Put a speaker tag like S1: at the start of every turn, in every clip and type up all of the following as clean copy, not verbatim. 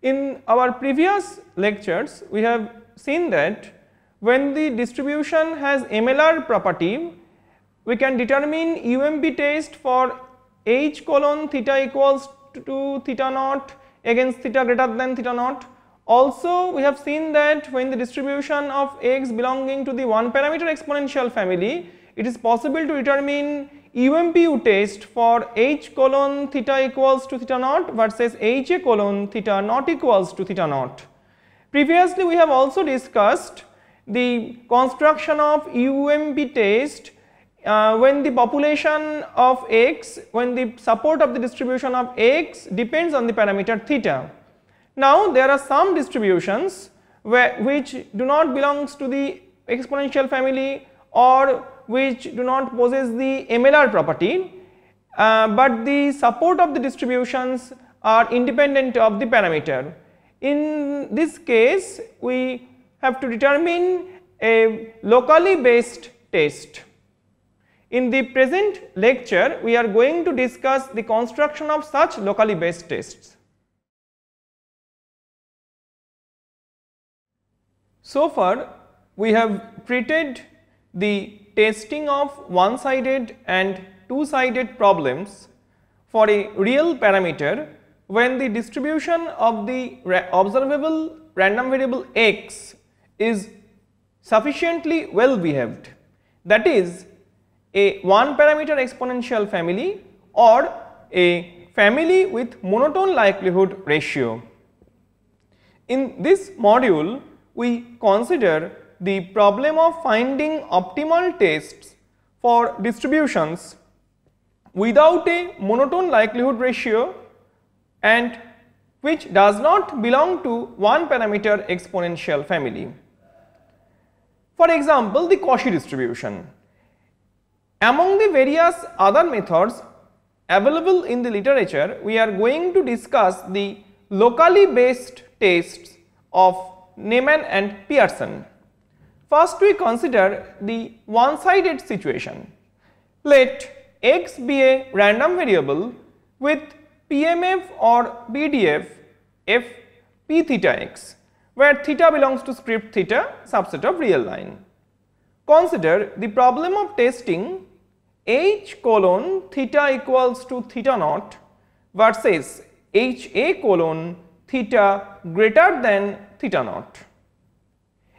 S1: In our previous lectures, we have seen that when the distribution has MLR property, we can determine UMP test for H colon theta equals to theta naught against theta greater than theta naught. Also, we have seen that when the distribution of x belonging to the one parameter exponential family, it is possible to determine UMPU test for H colon theta equals to theta naught versus HA colon theta not equals to theta naught. Previously, we have also discussed the construction of UMP test when the population of x, when the support of the distribution of x depends on the parameter theta. Now, there are some distributions which do not belongs to the exponential family or which do not possess the MLR property, but the support of the distributions are independent of the parameter. In this case, we have to determine a locally based test. In the present lecture, we are going to discuss the construction of such locally based tests. So far, we have treated the testing of one-sided and two-sided problems for a real parameter when the distribution of the observable random variable x is sufficiently well behaved, that is a one parameter exponential family or a family with monotone likelihood ratio. In this module, we consider the problem of finding optimal tests for distributions without a monotone likelihood ratio and which does not belong to one parameter exponential family. For example, the Cauchy distribution. Among the various other methods available in the literature, we are going to discuss the locally based tests of Neyman and Pearson. First, we consider the one-sided situation. Let x be a random variable with PMF or BDF f p theta x, where theta belongs to script theta subset of real line. Consider the problem of testing H colon theta equals to theta naught versus HA colon theta greater than theta naught.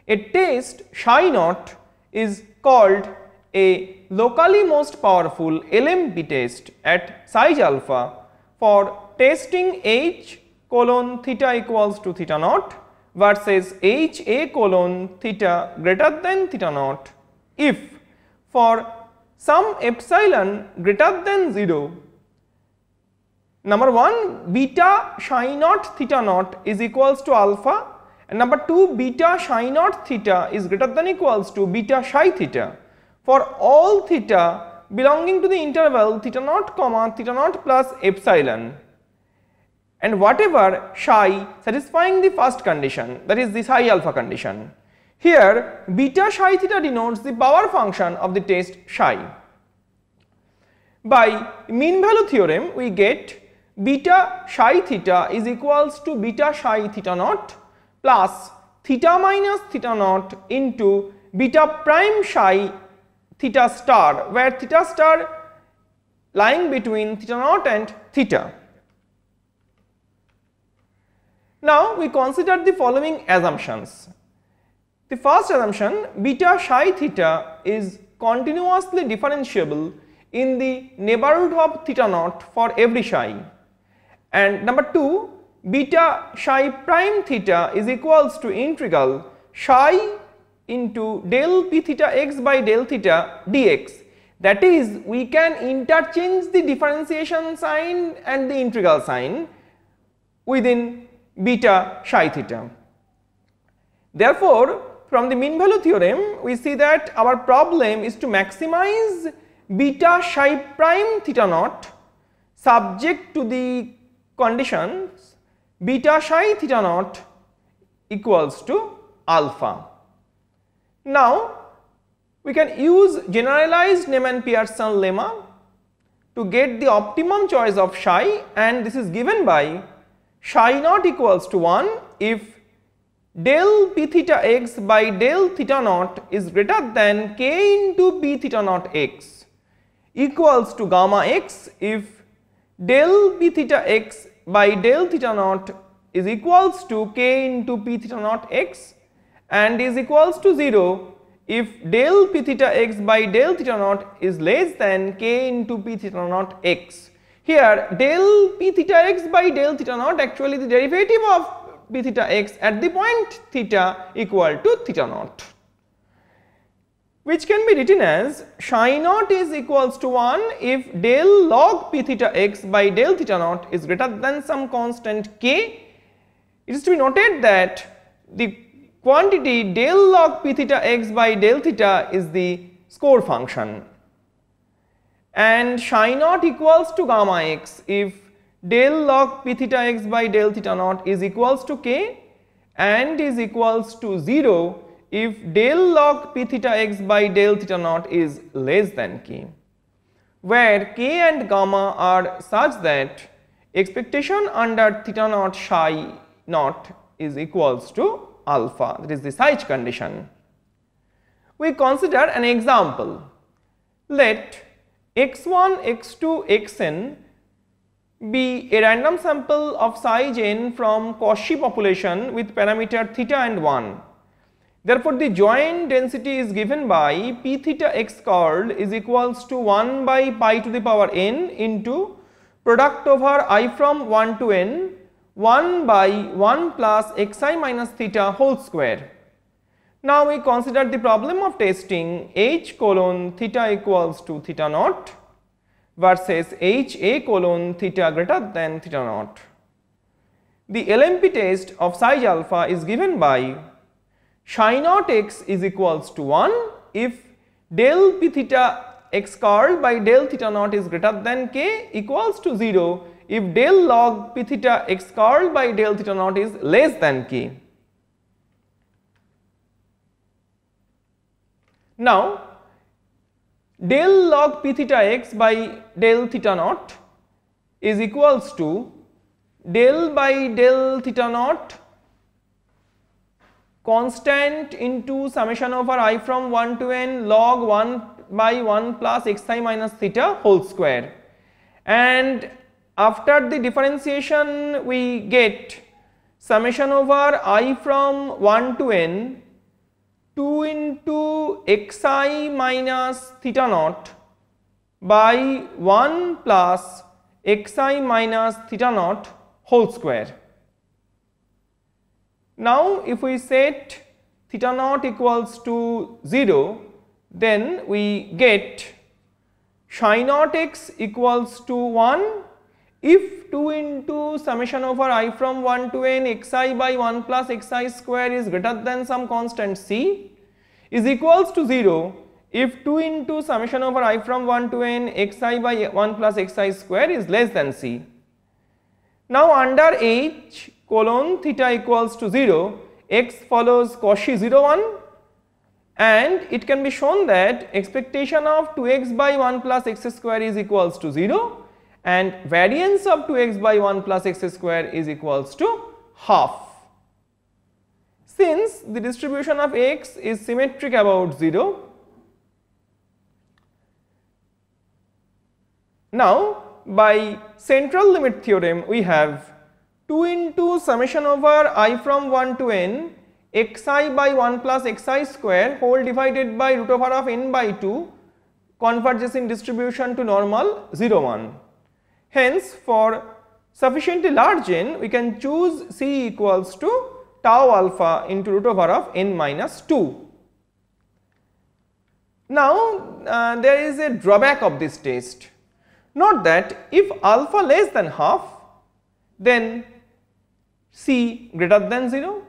S1: A test psi naught is called a locally most powerful LMP test at size alpha for testing H colon theta equals to theta naught versus HA colon theta greater than theta naught if for some epsilon greater than 0, number 1 beta psi naught theta naught is equals to alpha, and number 2 beta psi naught theta is greater than equals to beta psi theta for all theta belonging to the interval theta naught comma theta naught plus epsilon, and whatever psi satisfying the first condition, that is the psi alpha condition. Here beta psi theta denotes the power function of the test psi. By mean value theorem, we get beta psi theta is equals to beta psi theta naught plus theta minus theta naught into beta prime psi theta star, where theta star lying between theta naught and theta. Now we consider the following assumptions. The first assumption, beta psi theta is continuously differentiable in the neighborhood of theta naught for every psi, and number 2, beta psi prime theta is equals to integral psi into del p theta x by del theta dx, that is we can interchange the differentiation sign and the integral sign within beta psi theta. Therefore, from the mean value theorem, we see that our problem is to maximize beta psi prime theta naught subject to the conditions beta psi theta naught equals to alpha. Now, we can use generalized Neyman-Pearson lemma to get the optimum choice of psi, and this is given by psi naught equals to 1 if del p theta x by del theta naught is greater than k into p theta naught x, equals to gamma x if del p theta x by del theta naught is equals to k into p theta naught x, and is equals to 0 if del p theta x by del theta naught is less than k into p theta naught x. Here del p theta x by del theta naught, actually the derivative of p theta x at the point theta equal to theta naught, which can be written as psi naught is equals to 1 if del log p theta x by del theta naught is greater than some constant k. It is to be noted that the quantity del log p theta x by del theta is the score function, and psi naught equals to gamma x if del log p theta x by del theta naught is equals to k and is equals to 0 if del log p theta x by del theta naught is less than k, where k and gamma are such that expectation under theta naught psi naught is equals to alpha, that is the Saiz condition. We consider an example. Let x1, x2, xn be a random sample of size n from Cauchy population with parameter theta and 1. Therefore, the joint density is given by p theta x curl is equals to 1 by pi to the power n into product over I from 1 to n 1 by 1 plus xi minus theta whole square. Now, we consider the problem of testing h colon theta equals to theta naught versus h a colon theta greater than theta naught. The LMP test of size alpha is given by psi naught x is equals to 1 if del p theta x curl by del theta naught is greater than k, equals to 0 if del log p theta x curl by del theta naught is less than k. Now, del log p theta x by del theta naught is equals to del by del theta naught constant into summation over I from 1 to n log 1 by 1 plus xi minus theta whole square, and after the differentiation we get summation over I from 1 to n 2 into xi minus theta naught by 1 plus xi minus theta naught whole square. Now, if we set theta naught equals to 0, then we get psi naught x equals to 1 if 2 into summation over I from 1 to n xi by 1 plus xi square is greater than some constant c is equals to 0 if 2 into summation over I from 1 to n xi by 1 plus xi square is less than c. Now, under h colon theta equals to 0, x follows Cauchy 0 1, and it can be shown that expectation of 2x by 1 plus x square is equals to 0 and variance of 2x by 1 plus x square is equals to half. Since the distribution of x is symmetric about 0, now by central limit theorem we have 2 into summation over I from 1 to n xi by 1 plus xi square whole divided by root over of n by 2 converges in distribution to normal 0 1. Hence, for sufficiently large n we can choose c equals to tau alpha into root over of n minus 2. Now, there is a drawback of this test. Note that if alpha less than half, then c greater than 0,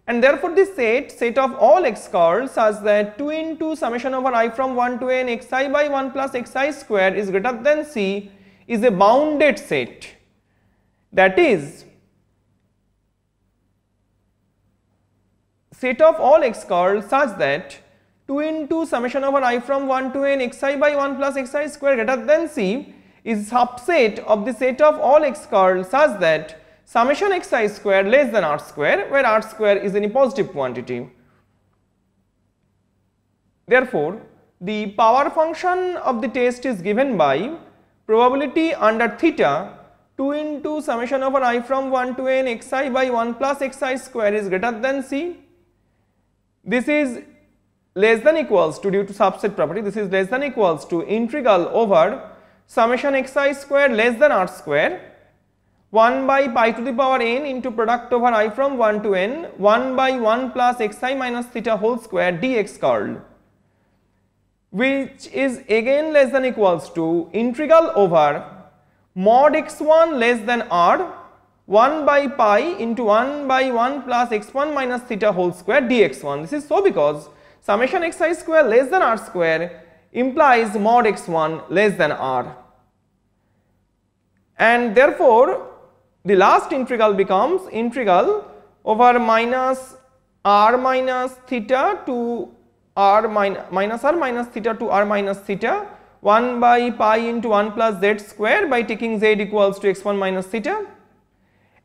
S1: and therefore the set of all x curls such that 2 into summation over I from 1 to n xi by 1 plus xi square is greater than c is a bounded set. That is, set of all x curls such that 2 into summation over I from 1 to n xi by 1 plus xi square greater than c is subset of the set of all x curls such that summation xi square less than r square, where r square is any positive quantity. Therefore, the power function of the test is given by probability under theta 2 into summation over I from 1 to n xi by 1 plus xi square is greater than c. This is less than equals to, due to subset property, this is less than equals to integral over summation xi square less than r square 1 by pi to the power n into product over I from 1 to n 1 by 1 plus xi minus theta whole square dx curl, which is again less than equals to integral over mod x1 less than r 1 by pi into 1 by 1 plus x1 minus theta whole square dx1. This is so because summation xi square less than r square implies mod x1 less than r, and therefore the last integral becomes integral over minus r minus theta to r minus r minus theta to r minus theta 1 by pi into 1 plus z square by taking z equals to x1 minus theta,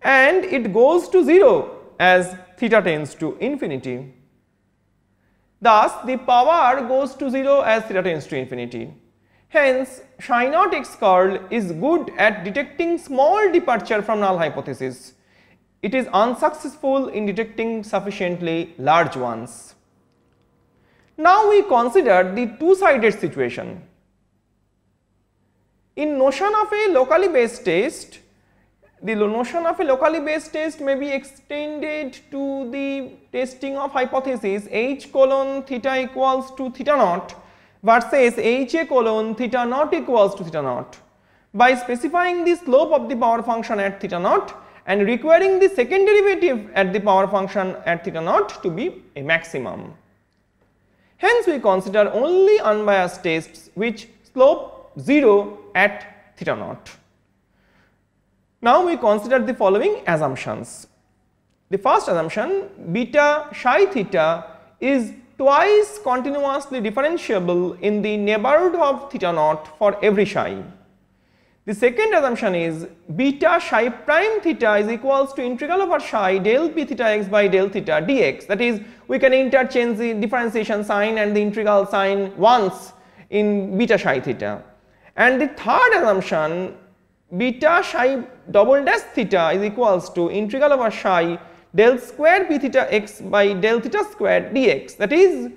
S1: and it goes to 0 as theta tends to infinity. Thus, the power goes to 0 as theta tends to infinity. Hence, psi naught x curl is good at detecting small departure from null hypothesis. It is unsuccessful in detecting sufficiently large ones. Now we consider the two-sided situation. In notion of a locally based test, the notion of a locally based test may be extended to the testing of hypothesis h colon theta equals to theta naught versus h a colon theta naught equals to theta naught by specifying the slope of the power function at theta naught and requiring the second derivative at the power function at theta naught to be a maximum. Hence, we consider only unbiased tests which slope 0 at theta naught. Now we consider the following assumptions. The first assumption, beta psi theta is twice continuously differentiable in the neighborhood of theta naught for every psi. The second assumption is beta psi prime theta is equals to integral over psi del p theta x by del theta dx, that is, we can interchange the differentiation sign and the integral sign once in beta psi theta. And the third assumption, beta psi double dash theta is equals to integral over psi del square p theta x by del theta square dx, that is,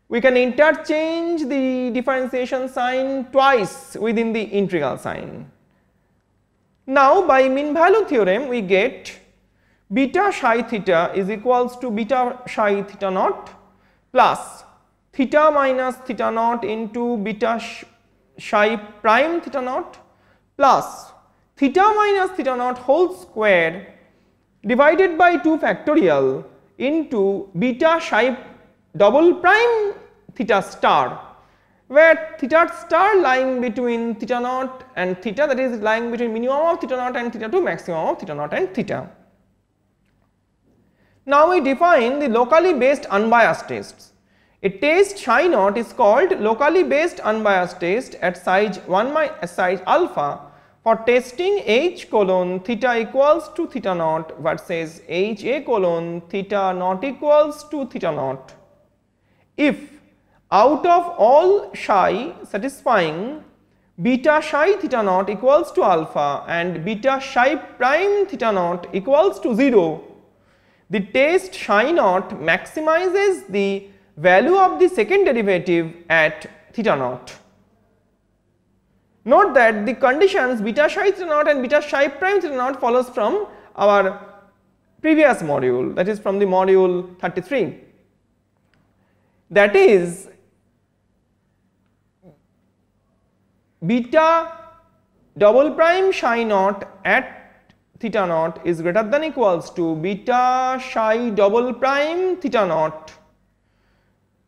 S1: we can interchange the differentiation sign twice within the integral sign. Now, by mean value theorem, we get beta psi theta is equals to beta psi theta naught plus theta minus theta naught into beta psi prime theta naught plus theta minus theta naught whole square divided by 2 factorial into beta psi double prime theta star, where theta star lying between theta naught and theta, that is lying between minimum of theta naught and theta to maximum of theta naught and theta. Now we define the locally based unbiased tests. A test psi naught is called locally based unbiased test at size alpha for testing h colon theta equals to theta naught versus h a colon theta naught equals to theta naught. If out of all psi satisfying beta psi theta naught equals to alpha and beta psi prime theta naught equals to 0, the test psi naught maximizes the value of the second derivative at theta naught. Note that the conditions beta psi theta naught and beta psi prime theta naught follows from our previous module, that is from the module 33. That is, beta double prime psi naught at theta naught is greater than equals to beta psi double prime theta naught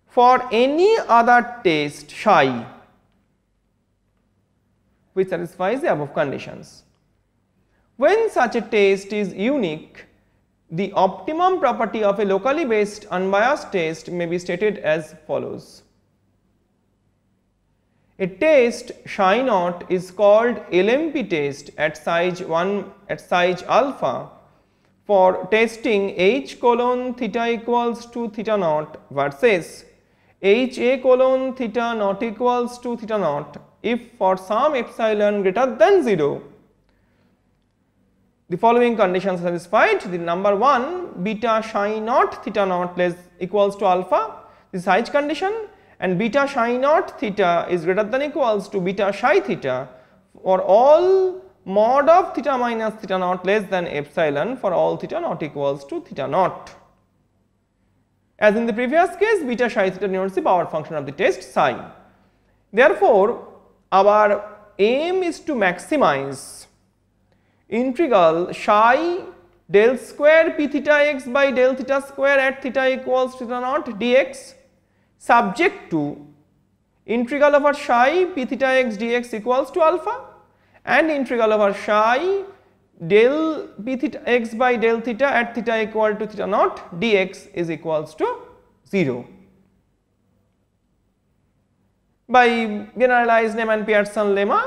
S1: for any other test psi which satisfies the above conditions. When such a test is unique, the optimum property of a locally based unbiased test may be stated as follows. A test psi naught is called LMP test at size alpha for testing h colon theta equals to theta naught versus h a colon theta not equals to theta naught if for some epsilon greater than 0 the following conditions are satisfied. The number 1, beta psi naught theta naught less equals to alpha, this is H condition, and beta psi naught theta is greater than equals to beta psi theta for all mod of theta minus theta naught less than epsilon for all theta not equals to theta naught. As in the previous case, beta psi theta denotes the power function of the test psi. Therefore, our aim is to maximize integral psi del square p theta x by del theta square at theta equals to theta naught dx subject to integral over psi p theta x dx equals to alpha and integral over psi del p theta x by del theta at theta equal to theta naught dx is equals to 0. By generalized Neyman-Pearson lemma,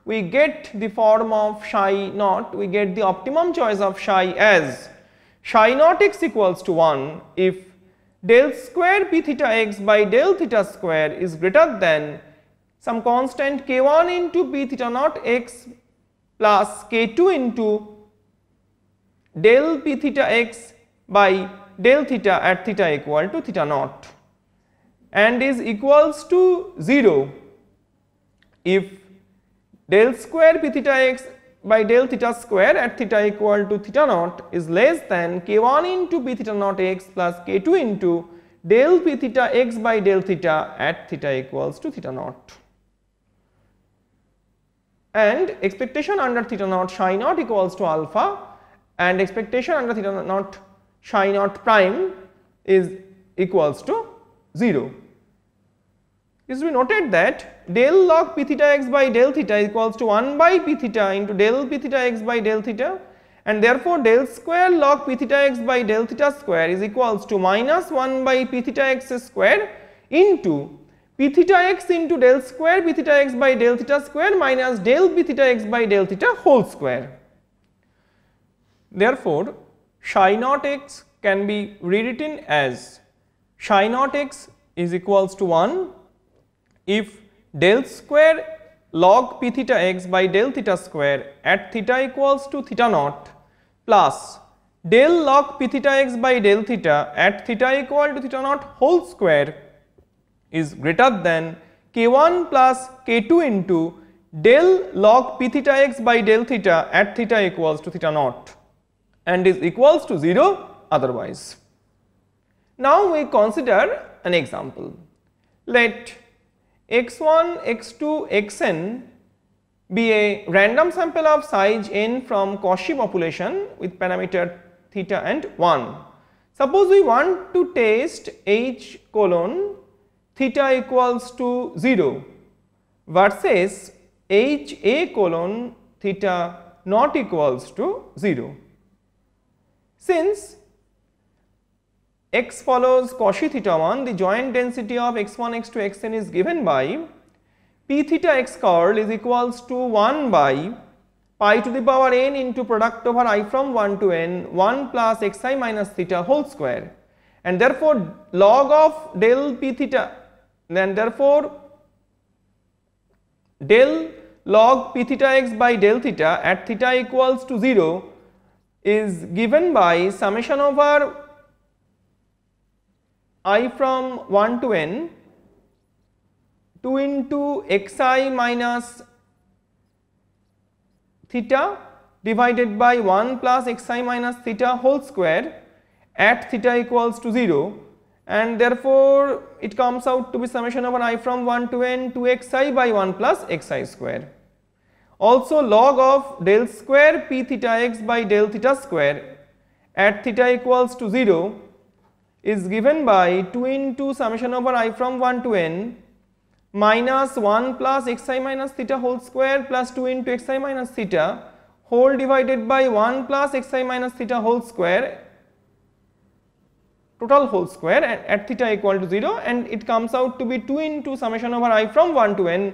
S1: we get the form of psi naught, we get the optimum choice of psi as psi naught x equals to 1 if del square p theta x by del theta square is greater than some constant k1 into p theta naught x plus k2 into del p theta x by del theta at theta equal to theta naught and is equals to 0 if del square p theta x by del theta square at theta equal to theta naught is less than k1 into p theta naught x plus k2 into del p theta x by del theta at theta equals to theta naught. And expectation under theta naught psi naught equals to alpha and expectation under theta naught psi naught prime is equals to 0. It is to be noted that del log p theta x by del theta equals to 1 by p theta into del p theta x by del theta, and therefore del square log p theta x by del theta square is equals to minus 1 by p theta x square into p theta x into del square p theta x by del theta square minus del p theta x by del theta whole square. Therefore, psi naught x can be rewritten as psi naught x is equals to 1 if del square log p theta x by del theta square at theta equals to theta naught plus del log p theta x by del theta at theta equal to theta naught whole square is greater than k1 plus k2 into del log p theta x by del theta at theta equals to theta naught and is equals to 0 otherwise. Now we consider an example. Let x1, x2, xn be a random sample of size n from Cauchy population with parameter theta and 1. Suppose we want to test h colon theta equals to 0 versus h a colon theta not equals to 0. Since x follows Cauchy theta 1, the joint density of x1, x2, xn is given by p theta x curl is equals to 1 by pi to the power n into product over I from 1 to n 1 plus xi minus theta whole square, and therefore log of del p theta, then therefore del log p theta x by del theta at theta equals to 0 is given by summation over I from 1 to n 2 into xi minus theta divided by 1 plus xi minus theta whole square at theta equals to 0, and therefore it comes out to be summation over I from 1 to n 2xi by 1 plus xi square. Also log of del square p theta x by del theta square at theta equals to 0 is given by 2 into summation over I from 1 to n minus 1 plus xi minus theta whole square plus 2 into xi minus theta whole divided by 1 plus xi minus theta whole square total whole square at theta equal to 0, and it comes out to be 2 into summation over I from 1 to n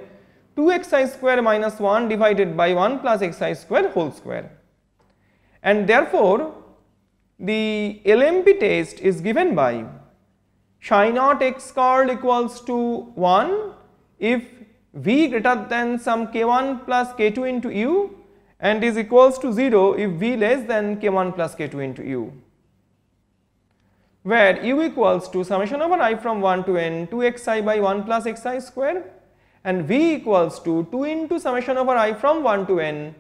S1: 2xi square minus 1 divided by 1 plus xi square whole square. And therefore, the LMP test is given by psi naught x curl equals to 1 if v greater than some k1 plus k2 into u and is equals to 0 if v less than k1 plus k2 into u, where u equals to summation over I from 1 to n 2xi by 1 plus xi square and v equals to 2 into summation over I from 1 to n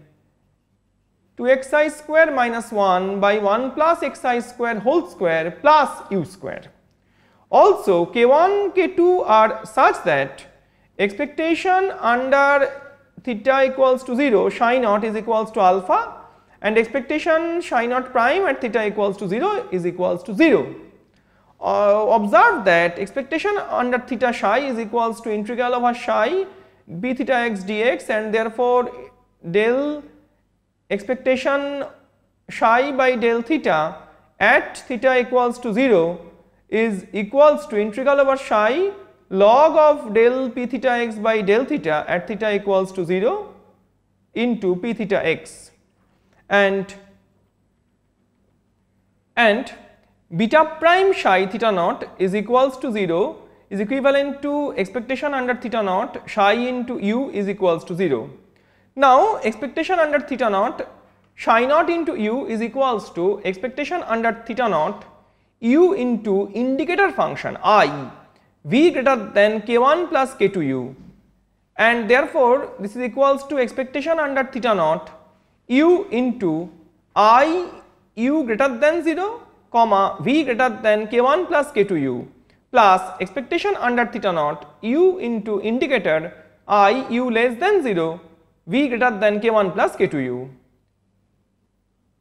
S1: 2xi square minus 1 by 1 plus xi square whole square plus u square. Also, k1, k2 are such that expectation under theta equals to 0 psi naught is equals to alpha and expectation psi naught prime at theta equals to 0 is equals to 0. Observe that expectation under theta psi is equals to integral over psi b theta x dx, and therefore del expectation psi by del theta at theta equals to 0 is equals to integral over psi log of del p theta x by del theta at theta equals to 0 into p theta x, and beta prime psi theta naught is equals to 0 is equivalent to expectation under theta naught psi into u is equals to 0. Now, expectation under theta naught psi naught into u is equals to expectation under theta naught u into indicator function I v greater than k1 plus k2u, and therefore this is equals to expectation under theta naught u into I u greater than 0 comma v greater than k1 plus k2u plus expectation under theta naught u into indicator I u less than 0 v greater than k1 plus k2u.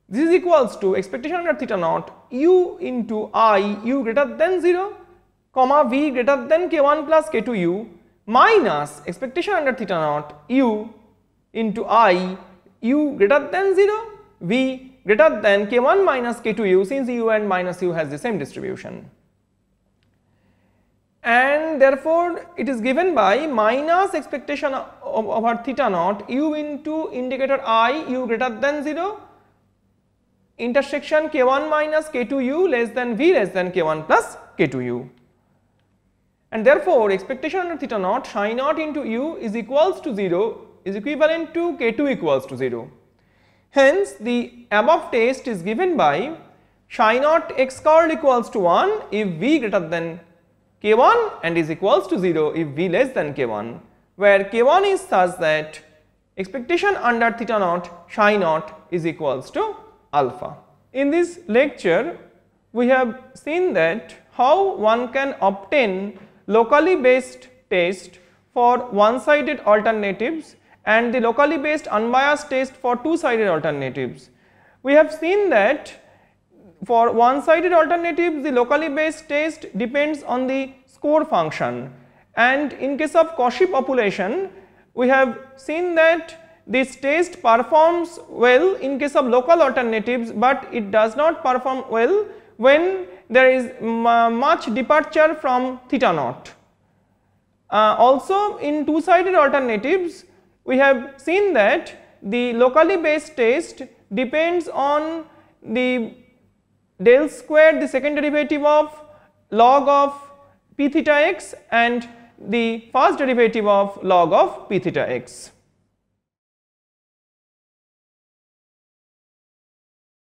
S1: This is equals to expectation under theta naught u into I u greater than 0 comma v greater than k1 plus k2u minus expectation under theta naught u into I u greater than 0 v greater than k1 minus k2u, since u and minus u has the same distribution. And therefore, it is given by minus expectation over theta naught u into indicator I u greater than 0 intersection k1 minus k2u less than v less than k1 plus k2u. And therefore, expectation under theta naught psi naught into u is equals to 0 is equivalent to k2 equals to 0. Hence, the above test is given by psi naught x curl equals to 1 if v greater than k1 and is equals to 0 if v less than k1, where k1 is such that expectation under theta naught psi naught is equals to alpha. In this lecture, we have seen that how one can obtain locally based test for one-sided alternatives and the locally based unbiased test for two-sided alternatives. We have seen that for one-sided alternatives the locally based test depends on the score function, and in case of Cauchy population we have seen that this test performs well in case of local alternatives, but it does not perform well when there is much departure from theta naught. Also, in two-sided alternatives we have seen that the locally based test depends on the del square, the second derivative of log of p theta x, and the first derivative of log of p theta x.